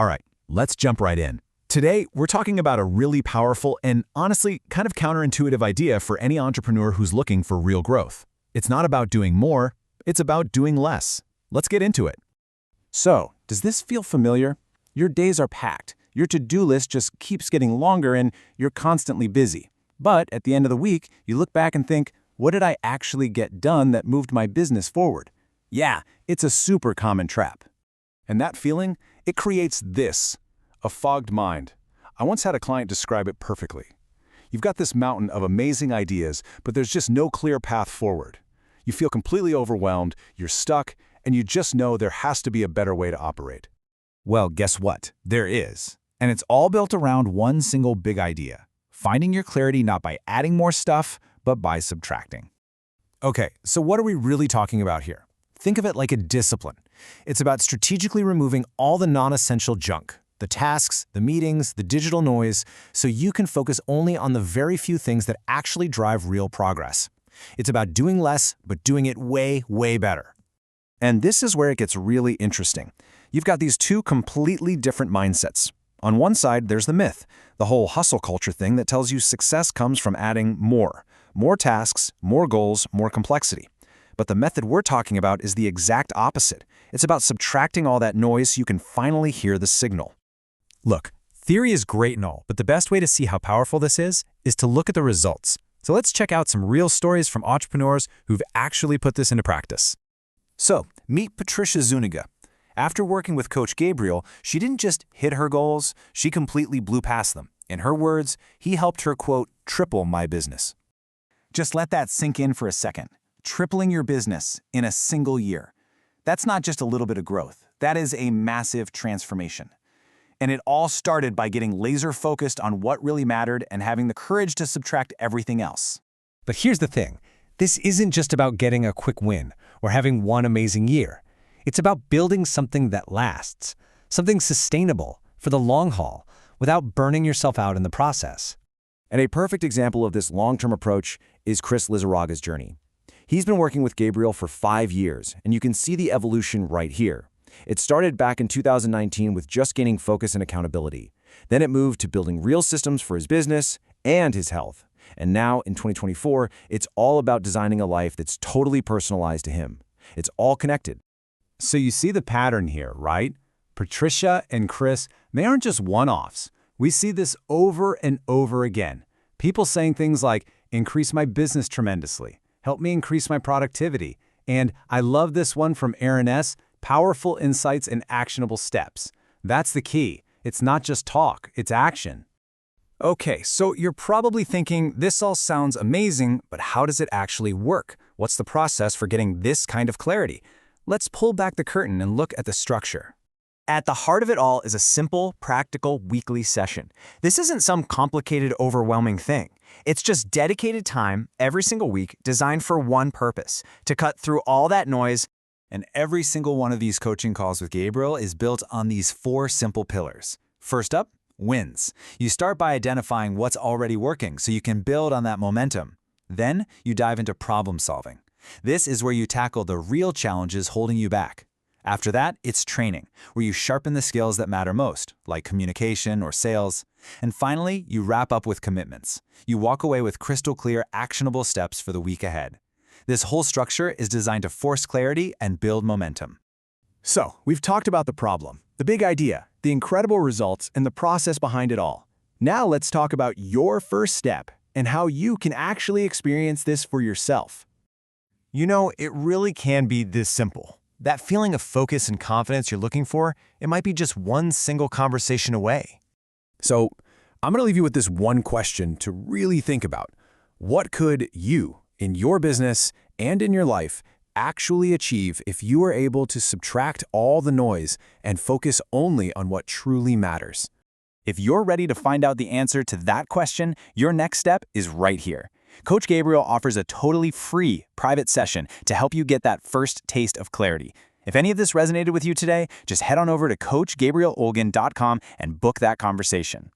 All right, let's jump right in. Today, we're talking about a really powerful and honestly kind of counterintuitive idea for any entrepreneur who's looking for real growth. It's not about doing more, it's about doing less. Let's get into it. So, does this feel familiar? Your days are packed, your to-do list just keeps getting longer, and you're constantly busy. But at the end of the week, you look back and think, what did I actually get done that moved my business forward? Yeah, it's a super common trap. And that feeling, it creates this, a fogged mind. I once had a client describe it perfectly. You've got this mountain of amazing ideas, but there's just no clear path forward. You feel completely overwhelmed, you're stuck, and you just know there has to be a better way to operate. Well, guess what? There is. And it's all built around one single big idea: finding your clarity not by adding more stuff, but by subtracting. Okay, so what are we really talking about here? Think of it like a discipline. It's about strategically removing all the non-essential junk, the tasks, the meetings, the digital noise, so you can focus only on the very few things that actually drive real progress. It's about doing less, but doing it way, way better. And this is where it gets really interesting. You've got these two completely different mindsets. On one side, there's the myth, the whole hustle culture thing that tells you success comes from adding more tasks, more goals, more complexity. But the method we're talking about is the exact opposite. It's about subtracting all that noise so you can finally hear the signal. Look, theory is great and all, but the best way to see how powerful this is to look at the results. So let's check out some real stories from entrepreneurs who've actually put this into practice. So, meet Tricia Rose. After working with Coach Gabriel, she didn't just hit her goals, she completely blew past them. In her words, he helped her, quote, triple my business. Just let that sink in for a second. Tripling your business in a single year. That's not just a little bit of growth. That is a massive transformation. And it all started by getting laser-focused on what really mattered and having the courage to subtract everything else. But here's the thing. This isn't just about getting a quick win or having one amazing year. It's about building something that lasts, something sustainable for the long haul without burning yourself out in the process. And a perfect example of this long-term approach is Chris Lizarraga's journey. He's been working with Gabriel for 5 years, and you can see the evolution right here. It started back in 2019 with just gaining focus and accountability. Then it moved to building real systems for his business and his health. And now, in 2024, it's all about designing a life that's totally personalized to him. It's all connected. So you see the pattern here, right? Tricia and Chris, they aren't just one-offs. We see this over and over again. People saying things like, increase my business tremendously, help me increase my productivity, and I love this one from Aaron S., powerful insights and actionable steps. That's the key. It's not just talk, it's action. Okay, so you're probably thinking, this all sounds amazing, but how does it actually work? What's the process for getting this kind of clarity? Let's pull back the curtain and look at the structure. At the heart of it all is a simple, practical weekly session. This isn't some complicated, overwhelming thing. It's just dedicated time every single week designed for one purpose, to cut through all that noise. And every single one of these coaching calls with Gabriel is built on these 4 simple pillars. First up, wins. You start by identifying what's already working so you can build on that momentum. Then you dive into problem solving. This is where you tackle the real challenges holding you back. After that, it's training, where you sharpen the skills that matter most, like communication or sales. And finally, you wrap up with commitments. You walk away with crystal clear, actionable steps for the week ahead. This whole structure is designed to force clarity and build momentum. So, we've talked about the problem, the big idea, the incredible results, and the process behind it all. Now let's talk about your first step and how you can actually experience this for yourself. You know, it really can be this simple. That feeling of focus and confidence you're looking for, it might be just one single conversation away. So, I'm going to leave you with this one question to really think about. What could you, in your business and in your life, actually achieve if you were able to subtract all the noise and focus only on what truly matters? If you're ready to find out the answer to that question, your next step is right here. Coach Gabriel offers a totally free private session to help you get that first taste of clarity. If any of this resonated with you today, just head on over to coachgabrielolgin.com and book that conversation.